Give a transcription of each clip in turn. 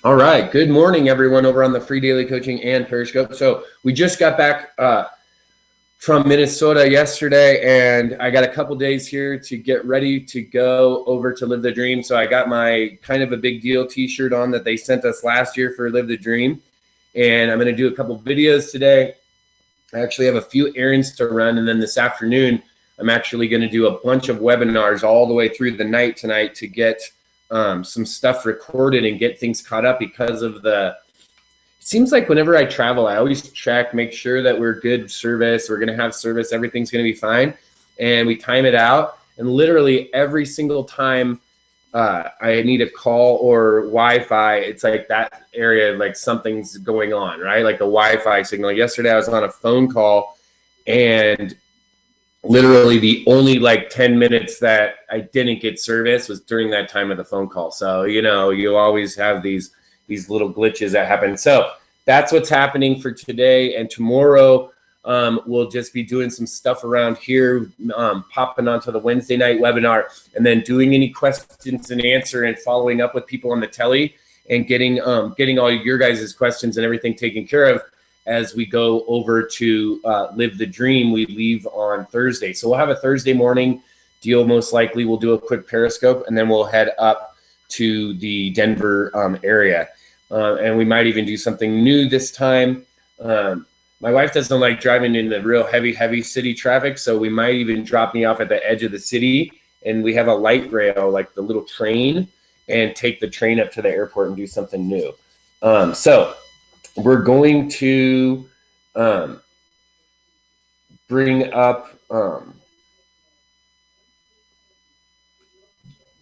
All right. Good morning, everyone, over on the Free Daily Coaching and Periscope. So we just got back from Minnesota yesterday, and I got a couple days here to get ready to go over to Live the Dream. So I got my kind of a big deal t-shirt on that they sent us last year for Live the Dream, and I'm going to do a couple videos today. I actually have a few errands to run, and then this afternoon I'm actually going to do a bunch of webinars all the way through the night tonight to get some stuff recorded and get things caught up because of it seems like whenever I travel, I always check, make sure that we're good service, we're going to have service, everything's going to be fine. And we time it out. And literally every single time I need a call or Wi-Fi, it's like that area, like something's going on, right? Like the Wi-Fi signal. Yesterday I was on a phone call, and literally the only like 10 minutes that I didn't get service was during that time of the phone call. So, you always have these little glitches that happen. So that's what's happening for today. And tomorrow we'll just be doing some stuff around here, popping onto the Wednesday night webinar, and then doing any questions and answer and following up with people on the telly and getting all your guys' questions and everything taken care of as we go over to Live the Dream. We leave on Thursday. So we'll have a Thursday morning deal. Most likely we'll do a quick Periscope, and then we'll head up to the Denver area. And we might even do something new this time. My wife doesn't like driving in the real heavy city traffic, so we might even drop me off at the edge of the city, and we have a light rail, like the little train, and take the train up to the airport and do something new. So we're going to bring up, we're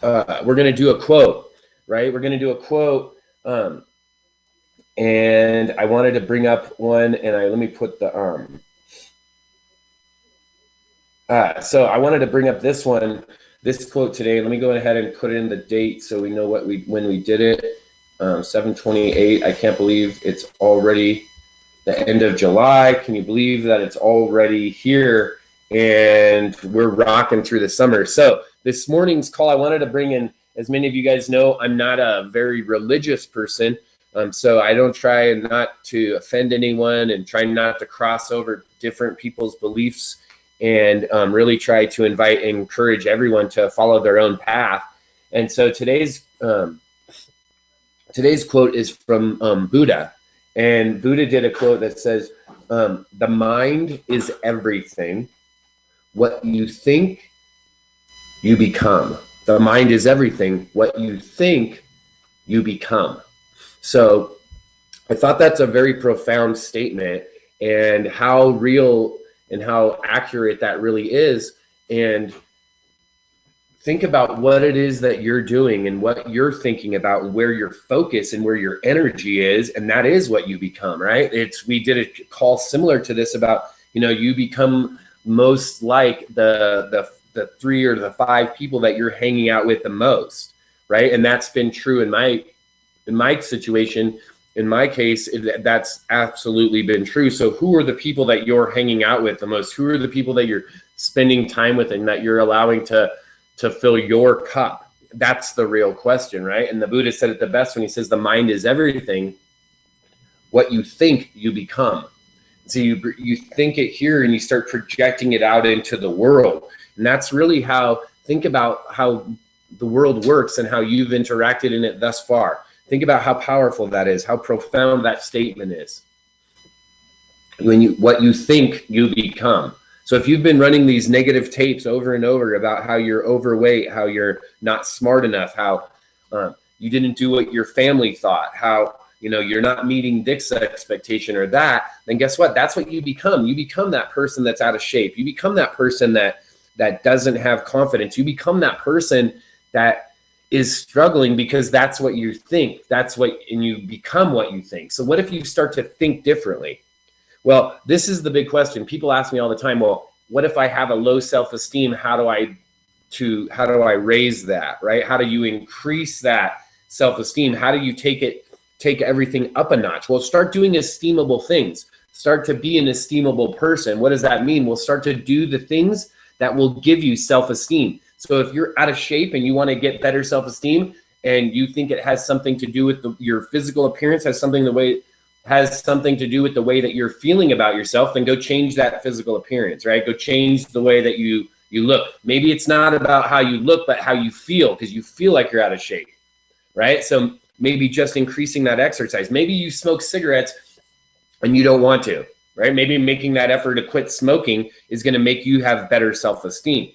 going to do a quote, right? We're going to do a quote, and I wanted to bring up one, and let me put the, so I wanted to bring up this one, this quote today. Let me go ahead and put in the date so we know when we did it. 7/28. I can't believe it's already the end of July. Can you believe that it's already here and we're rocking through the summer? So this morning's call, I wanted to bring in, as many of you guys know, I'm not a very religious person. So I don't try not to offend anyone and try not to cross over different people's beliefs, and really try to invite and encourage everyone to follow their own path. And so today's quote is from Buddha, and Buddha did a quote that says, the mind is everything. What you think, you become. The mind is everything. What you think, you become. So I thought that's a very profound statement, and how real and how accurate that really is. And think about what it is that you're doing and what you're thinking about and where your focus and where your energy is, and that is what you become, right? We did a call similar to this about, you become most like the 3 or the 5 people that you're hanging out with the most, right? And that's been true in my situation. In my case, that's absolutely been true. So who are the people that you're hanging out with the most? Who are the people that you're spending time with and that you're allowing to fill your cup? That's the real question, right? And the Buddha said it the best when he says the mind is everything. What you think, you become. So you think it here and you start projecting it out into the world. And that's really think about how the world works and how you've interacted in it thus far. Think about how powerful that is, how profound that statement is. What you think, you become. So if you've been running these negative tapes over and over about how you're overweight, how you're not smart enough, how you didn't do what your family thought, how you're not meeting Dick's expectation or that, then guess what? That's what you become. You become that person that's out of shape. You become that person that doesn't have confidence. You become that person that is struggling because that's what you think. And you become what you think. So what if you start to think differently? Well, this is the big question. People ask me all the time, well, what if I have a low self-esteem? How do I raise that, right? How do you increase that self-esteem? How do you take everything up a notch? Well, start doing esteemable things. Start to be an esteemable person. What does that mean? We'll start to do the things that will give you self-esteem. So if you're out of shape and you want to get better self-esteem, and you think it has something to do with your physical appearance, has something to do with the way that you're feeling about yourself, then go change that physical appearance, right? Go change the way that you look. Maybe it's not about how you look, but how you feel, because you feel like you're out of shape, right? So maybe just increasing that exercise. Maybe you smoke cigarettes and you don't want to, right? Maybe making that effort to quit smoking is going to make you have better self-esteem.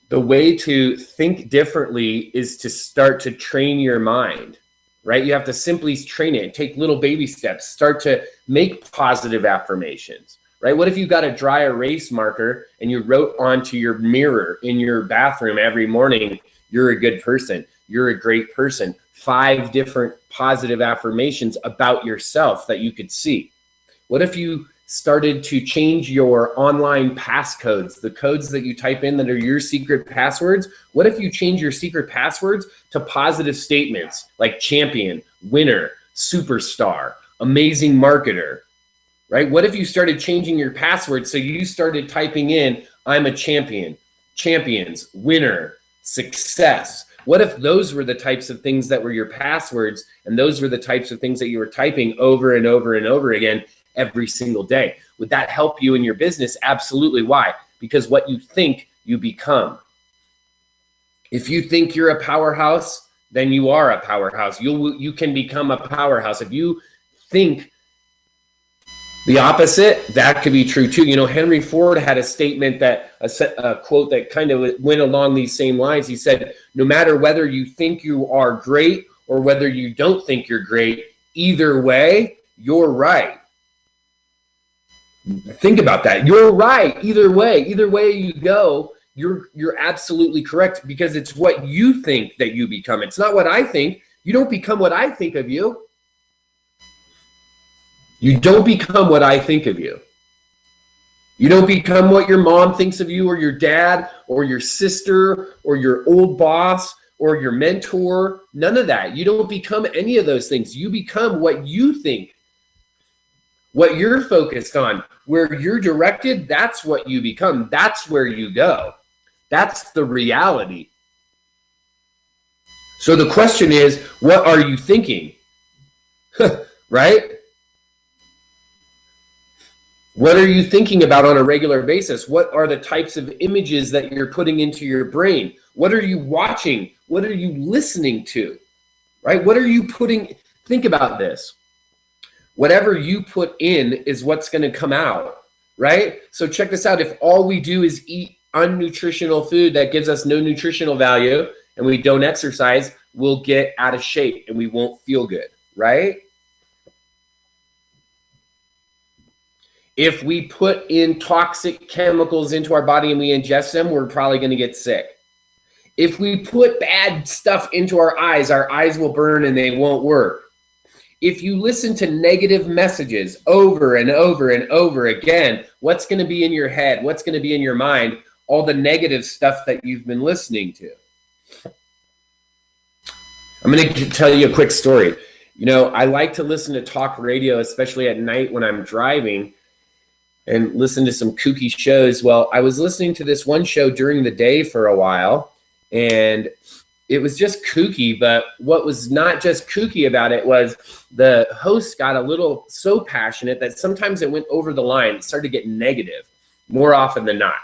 The way to think differently is to start to train your mind, right? You have to simply train it, take little baby steps, start to make positive affirmations, right? What if you got a dry erase marker and you wrote onto your mirror in your bathroom every morning, you're a good person, you're a great person, 5 different positive affirmations about yourself that you could see? What if you started to change your online passcodes, the codes that you type in that are your secret passwords? What if you change your secret passwords to positive statements like champion, winner, superstar, amazing marketer, right? What if you started changing your passwords so you started typing in, I'm a champion, champions, winner, success? What if those were the types of things that were your passwords, and those were the types of things that you were typing over and over and over again every single day? Would that help you in your business? Absolutely. Why? Because what you think, you become. If you think you're a powerhouse, then you are a powerhouse. You can become a powerhouse. If you think the opposite, that could be true too. You know, Henry Ford had a statement that a quote that kind of went along these same lines. He said, no matter whether you think you are great or whether you don't think you're great, either way, you're right. Think about that. You're right. Either way you go, you're absolutely correct, because it's what you think that you become. It's not what I think. You don't become what I think of you. You don't become what I think of you. You don't become what your mom thinks of you, or your dad, or your sister, or your old boss, or your mentor. None of that. You don't become any of those things. You become what you think. What you're focused on, where you're directed, that's what you become. That's where you go. That's the reality. So the question is, what are you thinking? Right? What are you thinking about on a regular basis? What are the types of images that you're putting into your brain? What are you watching? What are you listening to? Right? What are you putting? Think about this. Whatever you put in is what's going to come out, right? So check this out. If all we do is eat unnutritional food that gives us no nutritional value, and we don't exercise, we'll get out of shape and we won't feel good, right? If we put in toxic chemicals into our body and we ingest them, we're probably going to get sick. If we put bad stuff into our eyes will burn and they won't work. If you listen to negative messages over and over and over again, what's going to be in your head? What's going to be in your mind? All the negative stuff that you've been listening to. I'm going to tell you a quick story. You know, I like to listen to talk radio, especially at night when I'm driving, and listen to some kooky shows. Well, I was listening to this one show during the day for a while, and it was just kooky, but what was not just kooky about it was the host got a little so passionate that sometimes it went over the line. It started to get negative more often than not,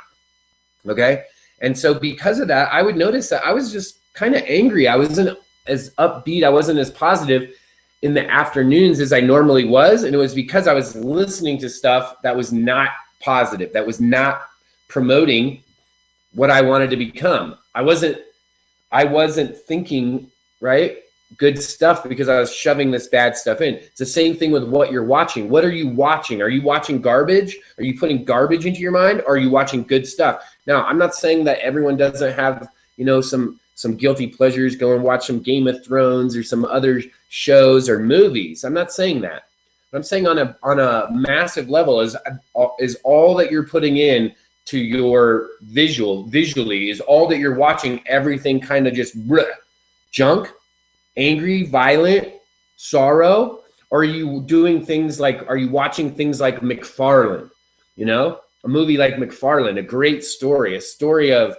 okay? And so because of that, I would notice that I was just kind of angry. I wasn't as upbeat. I wasn't as positive in the afternoons as I normally was, and it was because I was listening to stuff that was not positive, that was not promoting what I wanted to become. I wasn't thinking, right, good stuff, because I was shoving this bad stuff in. It's the same thing with what you're watching. What are you watching? Are you watching garbage? Are you putting garbage into your mind? Or are you watching good stuff? Now, I'm not saying that everyone doesn't have, you know, some guilty pleasures, go and watch some Game of Thrones or some other shows or movies. I'm not saying that. But I'm saying on a massive level is all that you're putting in to your visually is all that you're watching, everything kind of just junk, angry, violent, sorrow? Or are you doing things like, are you watching things like McFarlane? You know, a movie like McFarlane, a great story, a story of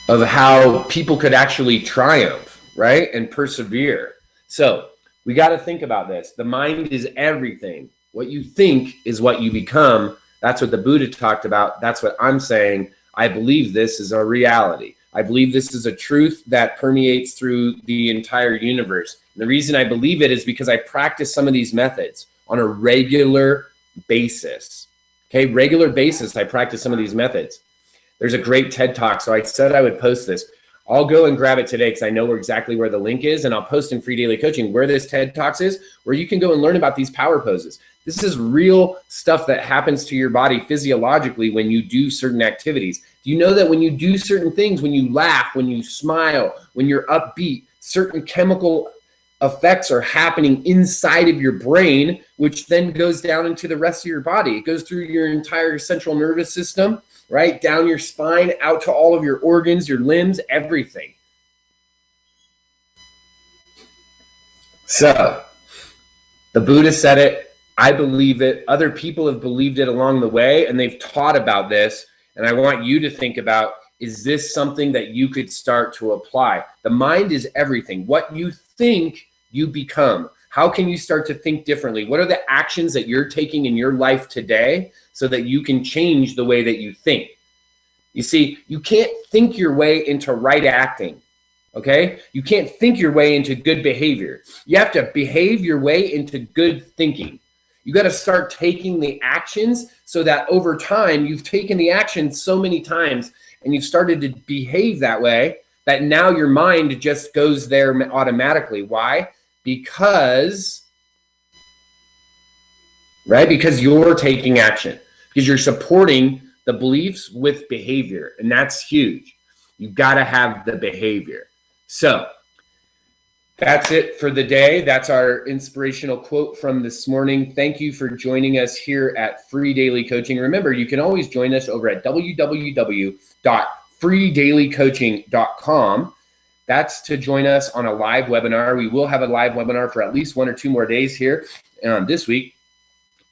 of how people could actually triumph, right? And persevere. So we got to think about this. The mind is everything. What you think is what you become. That's what the Buddha talked about. That's what I'm saying. I believe this is a reality. I believe this is a truth that permeates through the entire universe. And the reason I believe it is because I practice some of these methods on a regular basis. Okay, regular basis, I practice some of these methods. There's a great TED Talk, so I said I would post this. I'll go and grab it today because I know exactly where the link is, and I'll post in Free Daily Coaching where this TED Talks is, where you can go and learn about these power poses. This is real stuff that happens to your body physiologically when you do certain activities. Do you know that when you do certain things, when you laugh, when you smile, when you're upbeat, certain chemical effects are happening inside of your brain, which then goes down into the rest of your body. It goes through your entire central nervous system, right? Down your spine, out to all of your organs, your limbs, everything. So the Buddha said it. I believe it. Other people have believed it along the way, and they've taught about this. And I want you to think about, is this something that you could start to apply? The mind is everything. What you think, you become. How can you start to think differently? What are the actions that you're taking in your life today so that you can change the way that you think? You see, you can't think your way into right acting, okay? You can't think your way into good behavior. You have to behave your way into good thinking. You got to start taking the actions so that over time, you've taken the action so many times and you've started to behave that way that now your mind just goes there automatically. Why? Because you're taking action, because you're supporting the beliefs with behavior, and that's huge. You've got to have the behavior. So that's it for the day. That's our inspirational quote from this morning. Thank you for joining us here at Free Daily Coaching. Remember, you can always join us over at www.freedailycoaching.com. That's to join us on a live webinar. We will have a live webinar for at least 1 or 2 more days here this week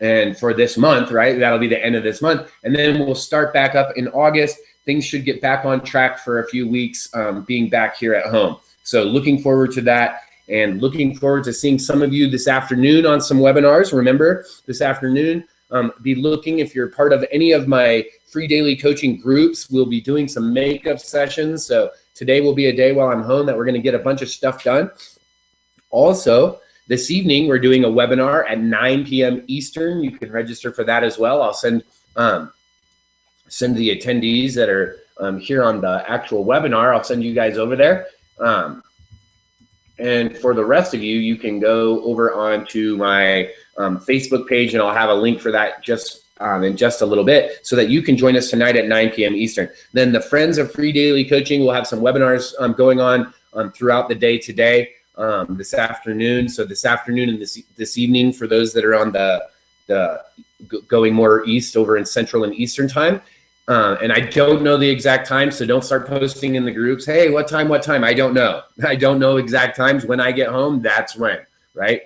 and for this month, right? That'll be the end of this month. And then we'll start back up in August. Things should get back on track for a few weeks being back here at home. So looking forward to that and looking forward to seeing some of you this afternoon on some webinars. Remember, this afternoon, be looking if you're part of any of my Free Daily Coaching groups. We'll be doing some makeup sessions. So today will be a day while I'm home that we're going to get a bunch of stuff done. Also, this evening, we're doing a webinar at 9 p.m. Eastern. You can register for that as well. I'll send the attendees that are here on the actual webinar. I'll send you guys over there. And for the rest of you, you can go over onto my Facebook page, and I'll have a link for that in just a little bit so that you can join us tonight at 9 p.m. Eastern. Then the Friends of Free Daily Coaching will have some webinars going on throughout the day today, this afternoon. So this afternoon and this evening for those that are on the going more east over in Central and Eastern time. And I don't know the exact time, so don't start posting in the groups, hey, what time? I don't know. I don't know exact times. When I get home, that's when, right?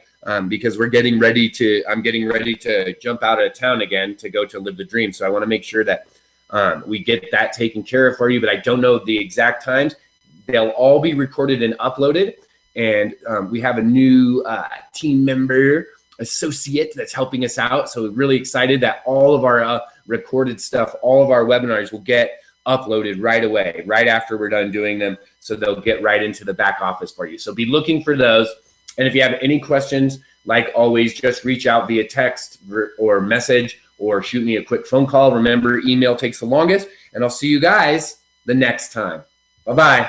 Because I'm getting ready to jump out of town again to go to Live the Dream. So I want to make sure that we get that taken care of for you, but I don't know the exact times. They'll all be recorded and uploaded. And we have a new team member associate that's helping us out. So we're really excited that all of our recorded stuff, all of our webinars will get uploaded right away, right after we're done doing them. So they'll get right into the back office for you. So be looking for those. And if you have any questions, like always, just reach out via text or message or shoot me a quick phone call. Remember, email takes the longest. And I'll see you guys the next time. Bye-bye.